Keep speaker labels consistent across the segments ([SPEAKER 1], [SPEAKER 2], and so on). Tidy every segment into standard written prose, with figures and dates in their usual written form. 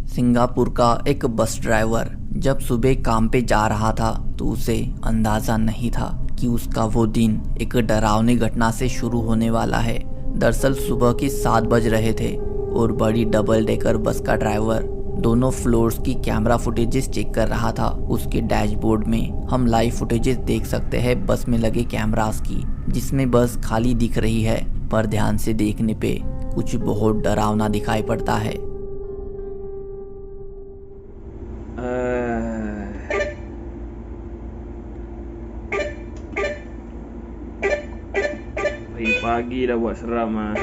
[SPEAKER 1] Singapore का एक bus driver जब सुबह काम पे जा रहा था तो उसे अंदाजा नहीं था कि उसका वो दिन एक डरावनी घटना से शुरू होने वाला है। दरअसल सुबह के 7 बज रहे थे और बड़ी डबल डेकर बस का ड्राइवर दोनों फ्लोर्स की कैमरा फुटेजेस चेक कर रहा था। उसके डैशबोर्ड में हम लाइव फुटेजेस देख सकते हैं बस में लगे कैमरास की, जिसमें बस खाली दिख रही है, पर ध्यान से देखने पे कुछ बहुत डरावना दिखाई पड़ता है।
[SPEAKER 2] Pagi dah buat seram ah.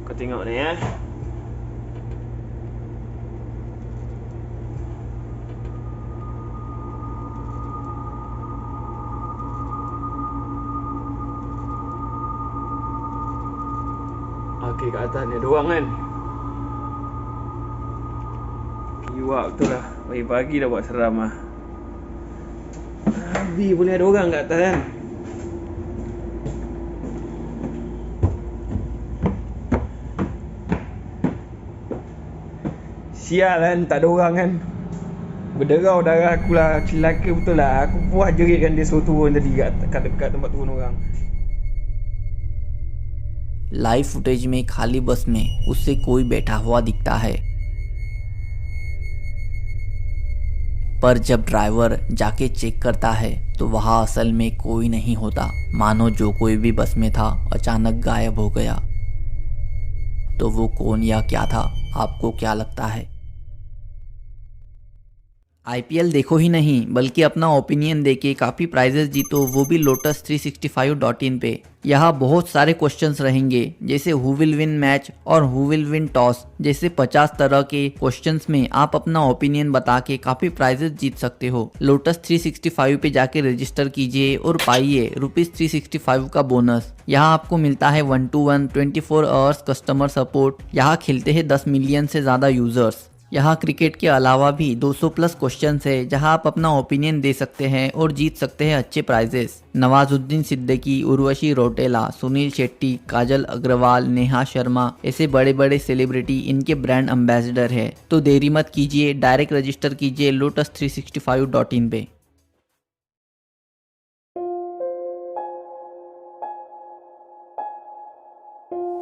[SPEAKER 2] Kau tengok ni ya. Okey, kat atas ni ada orang kan. Kiwak betul lah. Pagi-pagi dah buat seram ah. Habis boleh ada orang kat atas kan. Sial kan, tak ada orang kan. Berderau darah aku lah. Celaka betul lah. Aku puas jeritkan dia suruh turun tadi kat dekat tempat turun orang.
[SPEAKER 1] Live footage में खाली बस में उससे कोई बैठा हुआ दिखता है, पर जब ड्राइवर जाके चेक करता है तो वहाँ असल में कोई नहीं होता। मानो जो कोई भी बस में था अचानक गायब हो गया। तो वो कौन या क्या था, आपको क्या लगता है? आईपीएल देखो ही नहीं बल्कि अपना ओपिनियन देके काफ़ी प्राइजेस जीतो, वो भी lotus365.in पे। यहाँ बहुत सारे क्वेश्चंस रहेंगे, जैसे हु विल विन मैच और हु विल विन टॉस जैसे 50 तरह के क्वेश्चंस में आप अपना ओपिनियन बता के काफ़ी प्राइजेस जीत सकते हो। lotus365 पे जाके रजिस्टर कीजिए और पाइए ₹365 का बोनस। यहाँ आपको मिलता है 1-to-1 24 आवर्स कस्टमर सपोर्ट। यहाँ खेलते हैं 10 मिलियन से ज़्यादा यूजर्स। यहाँ क्रिकेट के अलावा भी 200 प्लस क्वेश्चंस है जहाँ आप अपना ओपिनियन दे सकते हैं और जीत सकते हैं अच्छे प्राइजेस। नवाजुद्दीन सिद्दीकी, उर्वशी रौटेला, सुनील शेट्टी, काजल अग्रवाल, नेहा शर्मा ऐसे बड़े बड़े सेलिब्रिटी इनके ब्रांड एम्बेसडर है। तो देरी मत कीजिए, डायरेक्ट रजिस्टर कीजिए lotus365.in पे।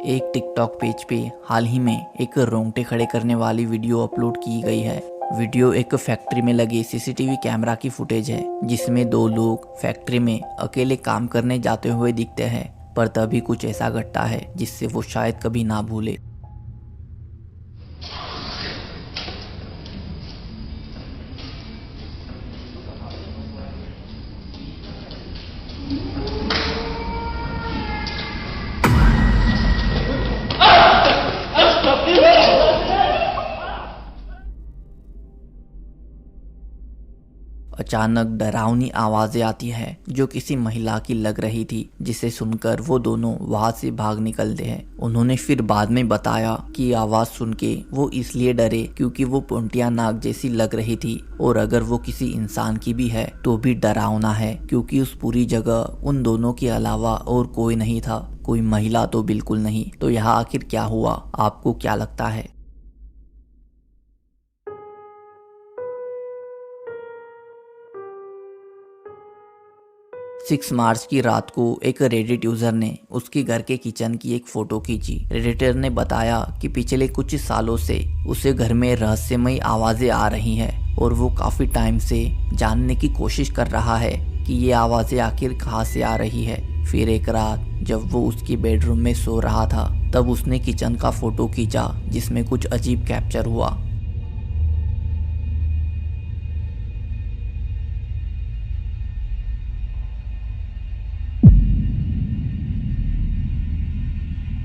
[SPEAKER 1] एक टिकटॉक पेज पे हाल ही में एक रोंगटे खड़े करने वाली वीडियो अपलोड की गई है। वीडियो एक फैक्ट्री में लगे सीसीटीवी कैमरा की फुटेज है, जिसमें 2 लोग फैक्ट्री में अकेले काम करने जाते हुए दिखते हैं, पर तभी कुछ ऐसा घटता है जिससे वो शायद कभी ना भूले। अचानक डरावनी आवाजें आती है जो किसी महिला की लग रही थी, जिसे सुनकर वो दोनों वहां से भाग निकलते हैं। उन्होंने फिर बाद में बताया कि आवाज सुन के वो इसलिए डरे क्योंकि वो पोंटिया नाग जैसी लग रही थी, और अगर वो किसी इंसान की भी है तो भी डरावना है क्योंकि उस पूरी जगह उन दोनों के अलावा और कोई नहीं था, कोई महिला तो बिल्कुल नहीं। तो यहाँ आखिर क्या हुआ, आपको क्या लगता है? 6 मार्च की रात को एक रेडिट यूजर ने उसके घर के किचन की एक फोटो खींची। रेडिटर ने बताया कि पिछले कुछ सालों से उसे घर में रहस्यमयी आवाजें आ रही हैं और वो काफी टाइम से जानने की कोशिश कर रहा है कि ये आवाजें आखिर कहाँ से आ रही है। फिर एक रात जब वो उसके बेडरूम में सो रहा था तब उसने किचन का फोटो खींचा, जिसमें कुछ अजीब कैप्चर हुआ।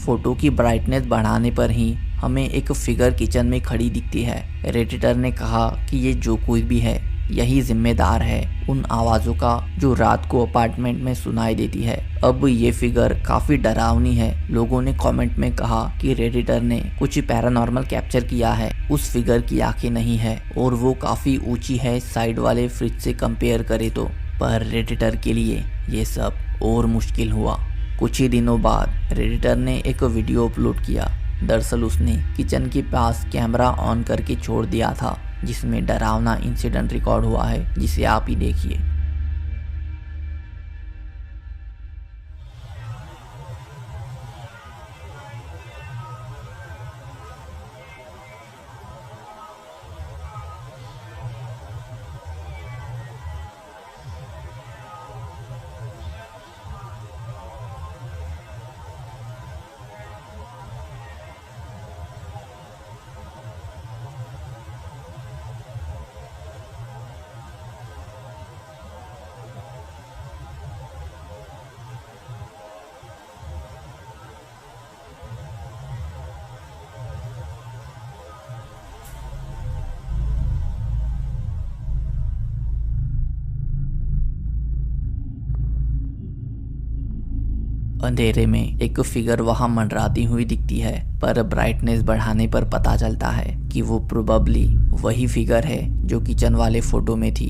[SPEAKER 1] फोटो की ब्राइटनेस बढ़ाने पर ही हमें एक फिगर किचन में खड़ी दिखती है। रेडिटर ने कहा कि ये जो कोई भी है यही जिम्मेदार है उन आवाज़ों का जो रात को अपार्टमेंट में सुनाई देती है। अब ये फिगर काफ़ी डरावनी है। लोगों ने कमेंट में कहा कि रेडिटर ने कुछ पैरानॉर्मल कैप्चर किया है। उस फिगर की आंखें नहीं है और वो काफ़ी ऊंची है साइड वाले फ्रिज से कंपेयर करे तो। पर रेडिटर के लिए ये सब और मुश्किल हुआ। कुछ ही दिनों बाद रेडिटर ने एक वीडियो अपलोड किया दरअसल उसने किचन के पास कैमरा ऑन करके छोड़ दिया था, जिसमें डरावना इंसिडेंट रिकॉर्ड हुआ है, जिसे आप ही देखिए। अंधेरे में एक फिगर वहां मंडराती हुई दिखती है, पर ब्राइटनेस बढ़ाने पर पता चलता है कि वो प्रोबेबली वही फिगर है जो किचन वाले फोटो में थी।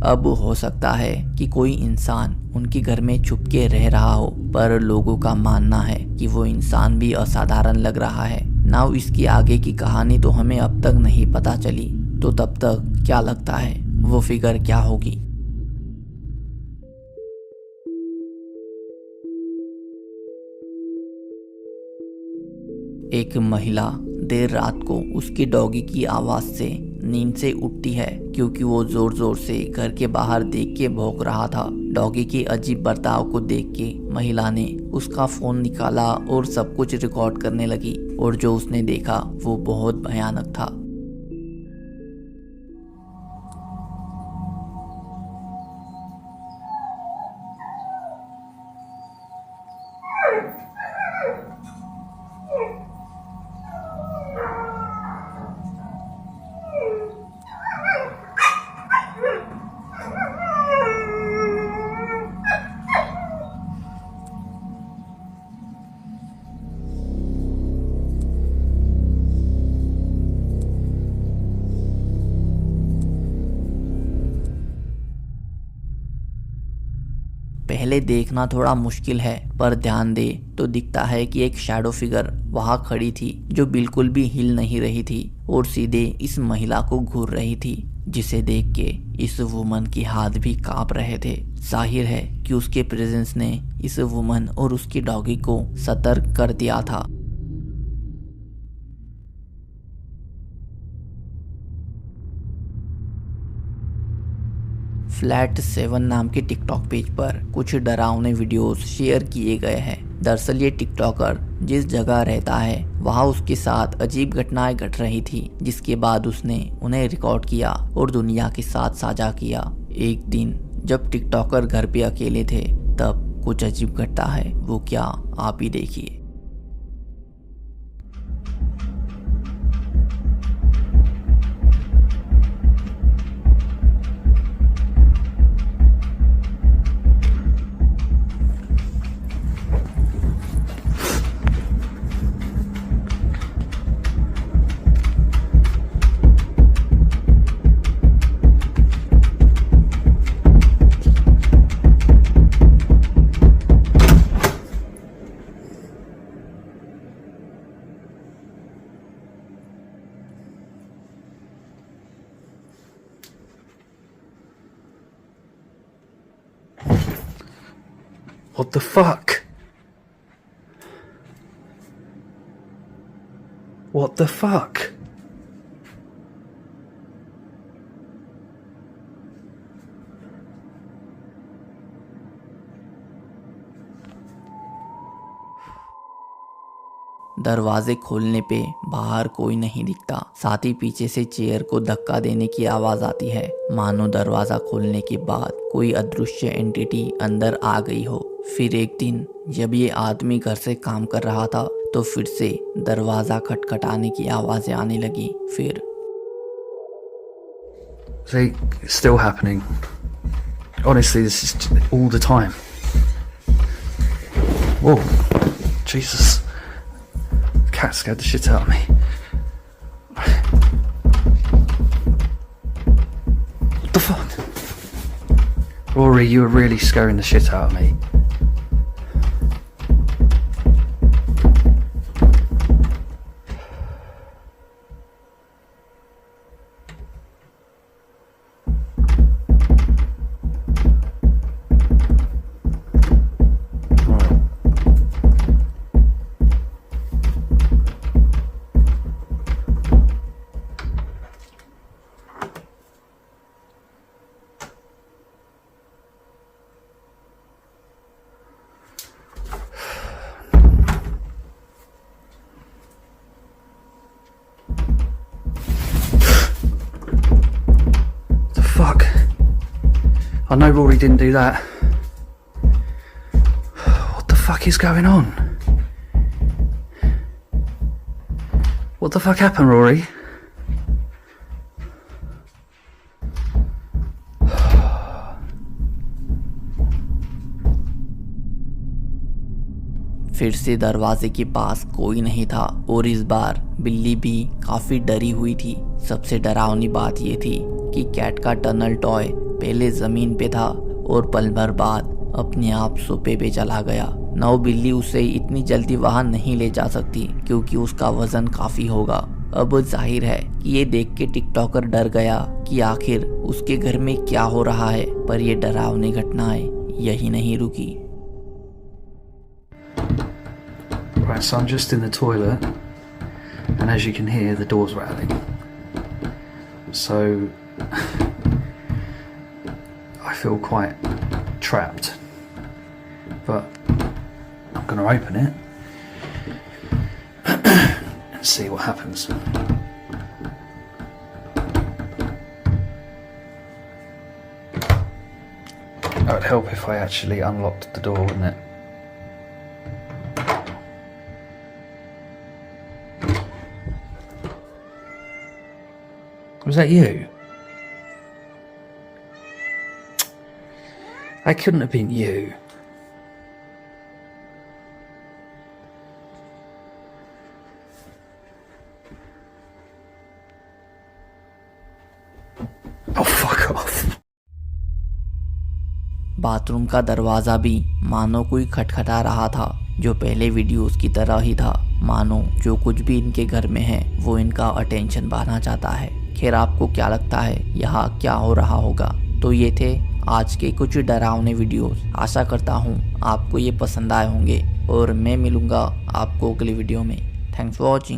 [SPEAKER 1] अब हो सकता है कि कोई इंसान उनके घर में छुप के रह रहा हो, पर लोगों का मानना है कि वो इंसान भी असाधारण लग रहा है। नाउ इसकी आगे की कहानी तो हमें अब तक नहीं पता चली, तो तब तक क्या लगता है वो फिगर क्या होगी? एक महिला देर रात को उसकी डॉगी की आवाज से नींद से उठती है, क्योंकि वो जोर जोर से घर के बाहर देख के भौंक रहा था। डॉगी के अजीब बर्ताव को देख के महिला ने उसका फोन निकाला और सब कुछ रिकॉर्ड करने लगी, और जो उसने देखा वो बहुत भयानक था। पहले देखना थोड़ा मुश्किल है, पर ध्यान दे तो दिखता है कि एक शैडो फिगर वहां खड़ी थी, जो बिल्कुल भी हिल नहीं रही थी और सीधे इस महिला को घूर रही थी, जिसे देख के इस वुमन के हाथ भी कांप रहे थे। जाहिर है कि उसके प्रेजेंस ने इस वुमन और उसकी डॉगी को सतर्क कर दिया था। फ्लैट 7 नाम के टिकटॉक पेज पर कुछ डरावने वीडियोस शेयर किए गए हैं। दरअसल ये टिकटॉकर जिस जगह रहता है वहाँ उसके साथ अजीब घटनाएं घट रही थी, जिसके बाद उसने उन्हें रिकॉर्ड किया और दुनिया के साथ साझा किया। एक दिन जब टिकटॉकर घर पे अकेले थे, तब कुछ अजीब घटता है। वो क्या, आप ही देखिए।
[SPEAKER 3] What the fuck? What the fuck?
[SPEAKER 1] दरवाजे खोलने पे बाहर कोई नहीं दिखता। साथ ही पीछे से चेयर को धक्का देने की आवाज आती है, मानो दरवाजा खोलने के बाद कोई अदृश्य एंटिटी अंदर आ गई हो। फिर एक दिन जब ये आदमी घर से काम कर रहा था, तो फिर से दरवाजा खटखटाने की आवाजें आने लगी। फिर
[SPEAKER 3] See, it's still happening. Honestly, this is all the time. Whoa, Jesus. The cat scared the shit out of me. What the fuck? Rory, you were really scaring the shit out of me. know Rory didn't do that. What the fuck is going on? What the fuck happened, Rory?
[SPEAKER 1] फिर से दरवाजे के पास कोई नहीं था और इस बार बिल्ली भी काफी डरी हुई थी। सबसे डरावनी बात यह थी कि कैट का टनल टॉय पहले जमीन पे था और पल भर बाद अपने आप सोफे पे चला गया। नौ बिल्ली उसे इतनी जल्दी वहां नहीं ले जा सकती क्योंकि उसका वजन काफी होगा। अब जाहिर है कि ये देख के टिकटॉकर डर गया कि आखिर उसके घर में क्या हो रहा है, पर ये डरावनी घटनाएं यही नहीं रुकी।
[SPEAKER 3] Right, so I'm just in the toilet, and as you can hear, the door's rattling. So I feel quite trapped, but I'm going to open it and see what happens. It would help if I actually unlocked the door, wouldn't it? Was that you? That couldn't have been you. Oh, fuck off.
[SPEAKER 1] Bathroom का दरवाजा भी मानो कोई खटखटा रहा था, जो पहले videos की तरह ही था। मानो जो कुछ भी इनके घर में है वो इनका अटेंशन पाना चाहता है। खैर, आपको क्या लगता है यहाँ क्या हो रहा होगा? तो ये थे आज के कुछ डरावने वीडियोस। आशा करता हूँ आपको ये पसंद आए होंगे और मैं मिलूँगा आपको अगली वीडियो में। Thanks for watching.